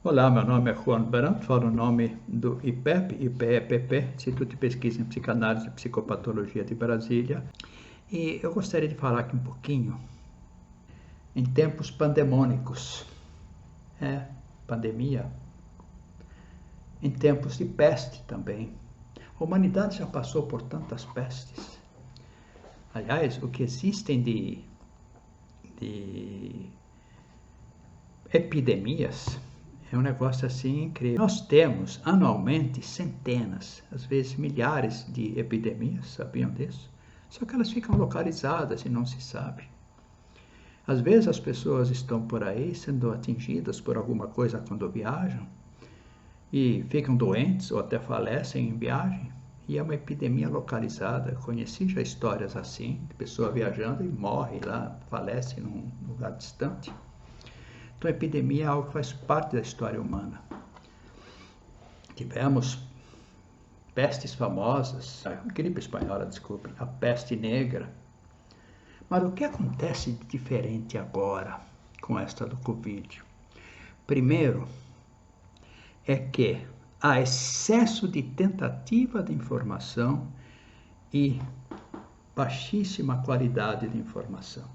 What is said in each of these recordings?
Olá, meu nome é Juan Brandt, falo o nome do IPEP, Instituto de Pesquisa em Psicanálise e Psicopatologia de Brasília. E eu gostaria de falar aqui um pouquinho em tempos pandemônicos, pandemia, em tempos de peste também. A humanidade já passou por tantas pestes. Aliás, o que existem de epidemias é um negócio assim incrível. Nós temos anualmente centenas, às vezes milhares de epidemias, sabiam disso? Só que elas ficam localizadas e não se sabe. Às vezes as pessoas estão por aí sendo atingidas por alguma coisa quando viajam e ficam doentes ou até falecem em viagem. E é uma epidemia localizada. Eu conheci já histórias assim, de pessoa viajando e morre lá, falece num lugar distante. Então, a epidemia é algo que faz parte da história humana. Tivemos pestes famosas, a gripe espanhola, desculpe, a peste negra. Mas o que acontece de diferente agora com esta do Covid? Primeiro, é que há excesso de tentativa de informação e baixíssima qualidade de informação.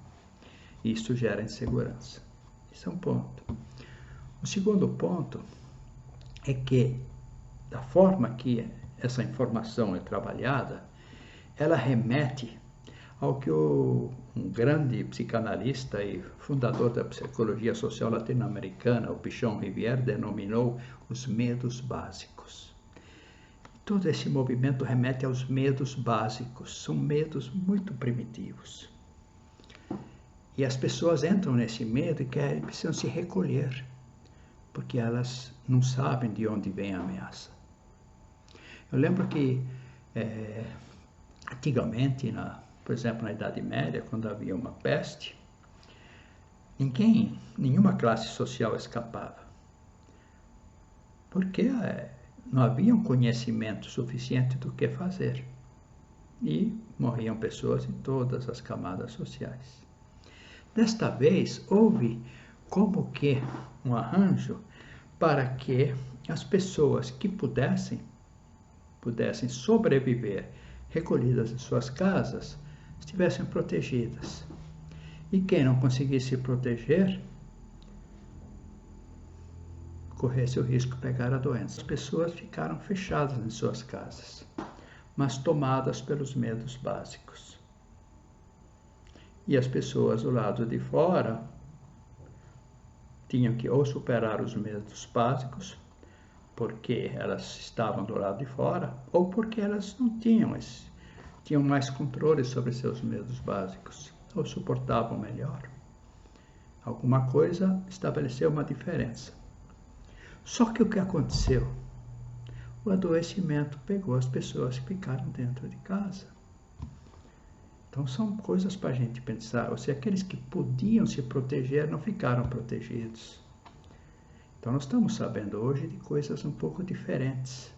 Isso gera insegurança. Esse é um ponto. O segundo ponto é que, da forma que essa informação é trabalhada, ela remete ao que um grande psicanalista e fundador da psicologia social latino-americana, o Pichon Rivière, denominou os medos básicos. Todo esse movimento remete aos medos básicos, são medos muito primitivos. E as pessoas entram nesse medo e precisam se recolher, porque elas não sabem de onde vem a ameaça. Eu lembro que antigamente, por exemplo, na Idade Média, quando havia uma peste, nenhuma classe social escapava, porque não havia um conhecimento suficiente do que fazer e morriam pessoas em todas as camadas sociais. Desta vez, houve como que um arranjo para que as pessoas que pudessem sobreviver recolhidas em suas casas estivessem protegidas. E quem não conseguisse se proteger corresse o risco de pegar a doença. As pessoas ficaram fechadas em suas casas, mas tomadas pelos medos básicos. E as pessoas do lado de fora tinham que ou superar os medos básicos, porque elas estavam do lado de fora, ou porque elas não tinham mais controle sobre seus medos básicos, ou suportavam melhor. Alguma coisa estabeleceu uma diferença. Só que o que aconteceu? O adoecimento pegou as pessoas que ficaram dentro de casa. Então são coisas para a gente pensar. Ou seja, aqueles que podiam se proteger não ficaram protegidos. Então nós estamos sabendo hoje de coisas um pouco diferentes.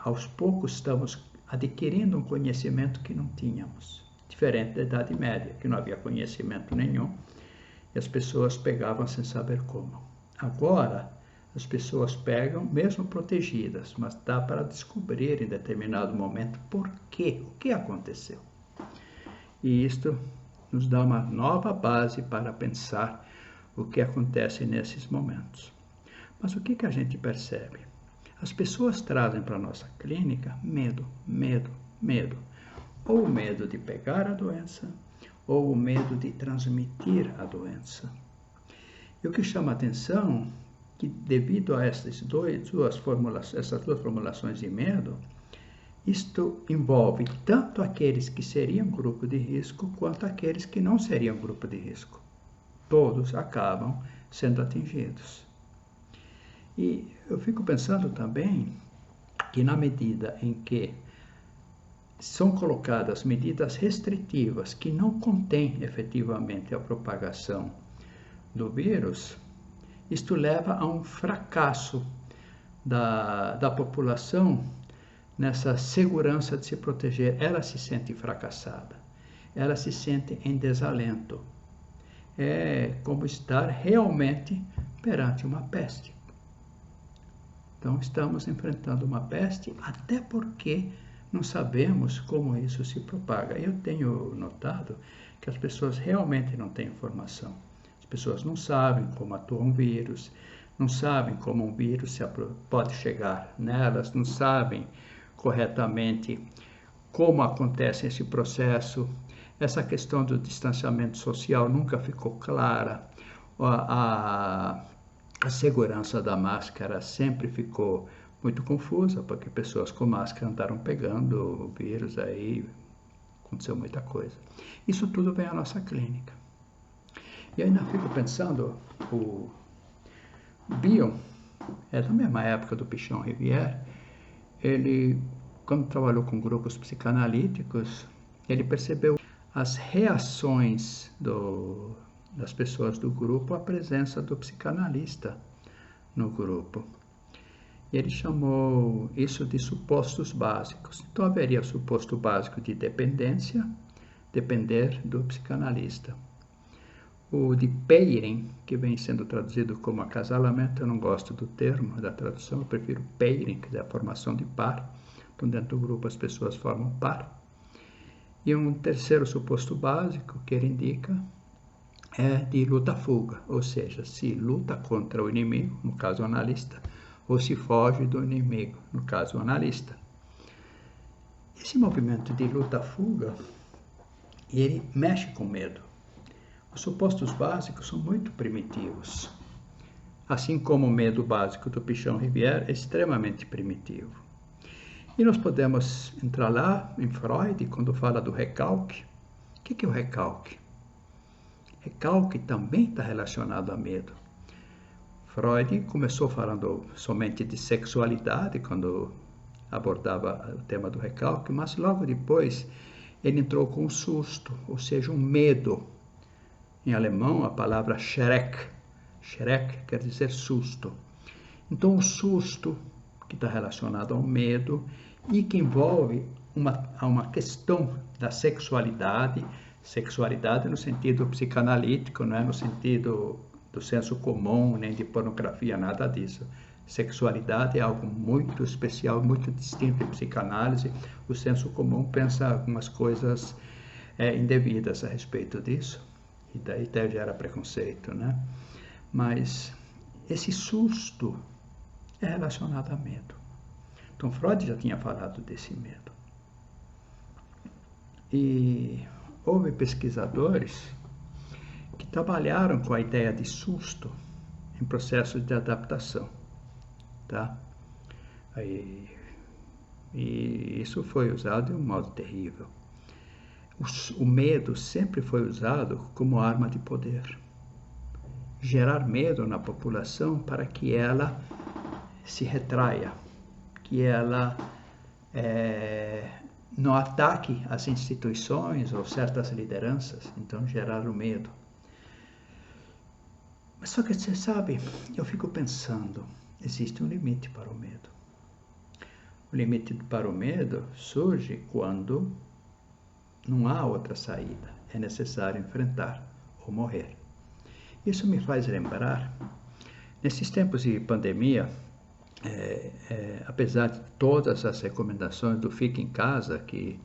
Aos poucos estamos adquirindo um conhecimento que não tínhamos. Diferente da Idade Média, que não havia conhecimento nenhum e as pessoas pegavam sem saber como. Agora, as pessoas pegam mesmo protegidas, mas dá para descobrir em determinado momento por quê, o que aconteceu. E isto nos dá uma nova base para pensar o que acontece nesses momentos. Mas o que a gente percebe? As pessoas trazem para a nossa clínica medo. Ou o medo de pegar a doença, ou o medo de transmitir a doença. E o que chama a atenção é que, devido a essas duas formulações de medo, isto envolve tanto aqueles que seriam grupo de risco, quanto aqueles que não seriam grupo de risco. Todos acabam sendo atingidos. E eu fico pensando também que, na medida em que são colocadas medidas restritivas que não contêm efetivamente a propagação do vírus, isto leva a um fracasso da população nessa segurança de se proteger. Ela se sente fracassada, ela se sente em desalento. É como estar realmente perante uma peste. Então, estamos enfrentando uma peste, até porque não sabemos como isso se propaga. Eu tenho notado que as pessoas realmente não têm informação. As pessoas não sabem como atua um vírus, não sabem como um vírus pode chegar nelas, não sabem corretamente como acontece esse processo. Essa questão do distanciamento social nunca ficou clara. A segurança da máscara sempre ficou muito confusa, porque pessoas com máscara andaram pegando o vírus, aí aconteceu muita coisa. Isso tudo vem à nossa clínica. E ainda fico pensando, o Bion, é da mesma época do Pichon Rivière, ele, quando trabalhou com grupos psicanalíticos, ele percebeu as reações das pessoas do grupo à presença do psicanalista no grupo. E ele chamou isso de supostos básicos. Então haveria o suposto básico de dependência, depender do psicanalista. O de pairing, que vem sendo traduzido como acasalamento, eu não gosto do termo, da tradução, eu prefiro pairing, que é a formação de par. Então dentro do grupo as pessoas formam par. E um terceiro suposto básico que ele indica é de luta-fuga, ou seja, se luta contra o inimigo, no caso o analista, ou se foge do inimigo, no caso o analista. Esse movimento de luta-fuga, ele mexe com medo. Os supostos básicos são muito primitivos, assim como o medo básico do Pichon Rivière é extremamente primitivo. E nós podemos entrar lá em Freud, quando fala do recalque. O que é o recalque? Recalque também está relacionado a medo. Freud começou falando somente de sexualidade, quando abordava o tema do recalque, mas logo depois ele entrou com um susto, ou seja, um medo. Em alemão, a palavra Schreck. Schreck quer dizer susto. Então, o susto, que está relacionado ao medo e que envolve uma questão da sexualidade no sentido psicanalítico, não é no sentido do senso comum, nem de pornografia, nada disso. Sexualidade é algo muito especial, muito distinto em psicanálise. O senso comum pensa algumas coisas indevidas a respeito disso, e daí até gera preconceito, né? Mas esse susto é relacionado a medo. Então, Freud já tinha falado desse medo. E houve pesquisadores que trabalharam com a ideia de susto em processos de adaptação, tá? E isso foi usado de um modo terrível. O medo sempre foi usado como arma de poder. Gerar medo na população para que ela se retraia, que ela não ataque as instituições ou certas lideranças, então gerar o medo. Mas só que você sabe, eu fico pensando, existe um limite para o medo. O limite para o medo surge quando não há outra saída, é necessário enfrentar ou morrer. Isso me faz lembrar, nesses tempos de pandemia, apesar de todas as recomendações do fique em casa, que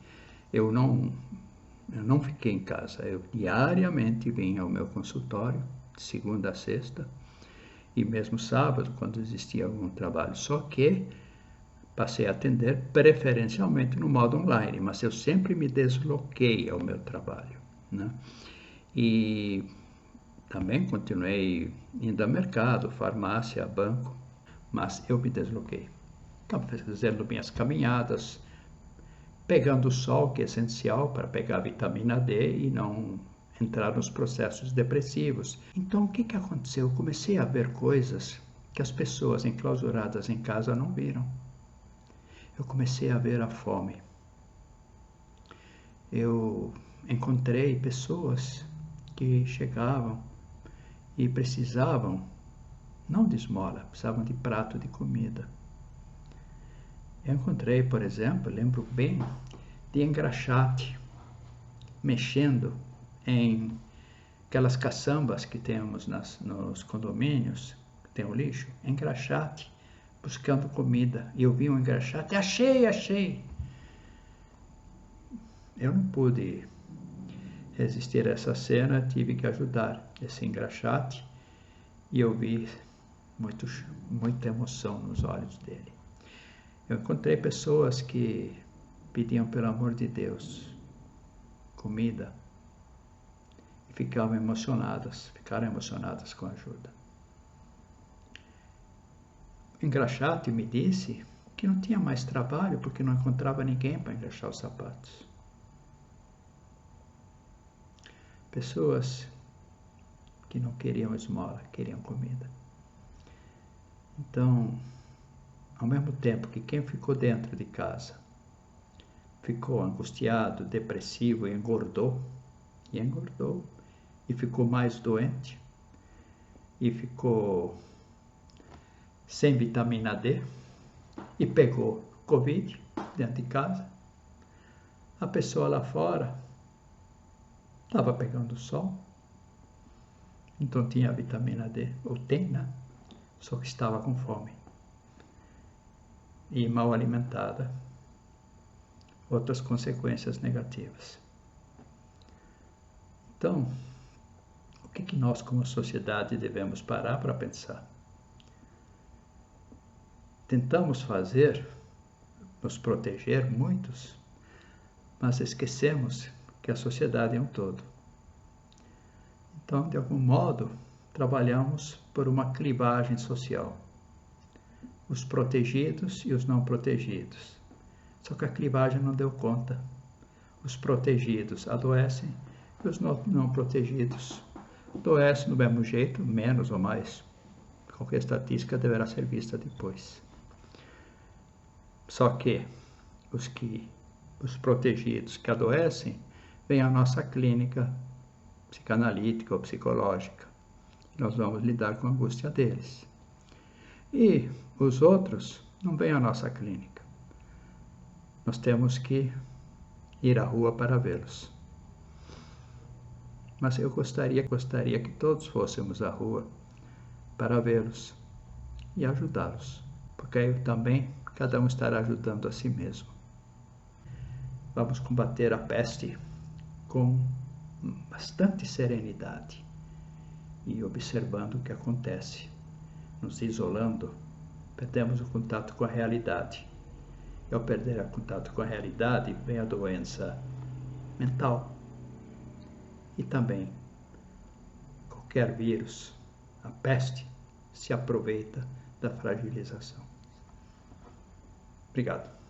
eu não fiquei em casa, eu diariamente vim ao meu consultório, de segunda a sexta, e mesmo sábado, quando existia algum trabalho, só que passei a atender preferencialmente no modo online, mas eu sempre me desloquei ao meu trabalho, né? E também continuei indo ao mercado, farmácia, banco, mas eu me desloquei. Estava fazendo minhas caminhadas, pegando o sol, que é essencial para pegar a vitamina D e não entrar nos processos depressivos. Então, o que aconteceu? Eu comecei a ver coisas que as pessoas enclausuradas em casa não viram. Eu comecei a ver a fome. Eu encontrei pessoas que chegavam e precisavam, não de esmola, precisavam de prato de comida. Eu encontrei, por exemplo, lembro bem, de engraxate, mexendo em aquelas caçambas que temos nos condomínios, tem um lixo, engraxate, buscando comida. E eu vi um engraxate, achei. Eu não pude resistir a essa cena, tive que ajudar esse engraxate e eu vi muita emoção nos olhos dele. Eu encontrei pessoas que pediam, pelo amor de Deus, comida e ficaram emocionadas com a ajuda. O engraxate me disse que não tinha mais trabalho porque não encontrava ninguém para engraxar os sapatos. Pessoas que não queriam esmola, queriam comida. Então, ao mesmo tempo que quem ficou dentro de casa ficou angustiado, depressivo e engordou, e ficou mais doente, e ficou sem vitamina D, e pegou Covid dentro de casa, a pessoa lá fora estava pegando sol, então tinha vitamina D, ou tem, né? Só que estava com fome e mal alimentada. Outras consequências negativas. Então, o que nós como sociedade devemos parar para pensar? Tentamos fazer, nos proteger muitos, mas esquecemos que a sociedade é um todo. Então, de algum modo, trabalhamos por uma clivagem social. Os protegidos e os não protegidos. Só que a clivagem não deu conta. Os protegidos adoecem e os não protegidos adoecem do mesmo jeito, menos ou mais. Qualquer estatística deverá ser vista depois. Só que os protegidos que adoecem vêm à nossa clínica psicanalítica ou psicológica. Nós vamos lidar com a angústia deles. E os outros não vêm à nossa clínica. Nós temos que ir à rua para vê-los. Mas eu gostaria que todos fôssemos à rua para vê-los e ajudá-los, porque aí também cada um estará ajudando a si mesmo. Vamos combater a peste com bastante serenidade e observando o que acontece. Nos isolando, perdemos o contato com a realidade. E ao perder o contato com a realidade, vem a doença mental. E também, qualquer vírus, a peste, se aproveita da fragilização. Obrigado.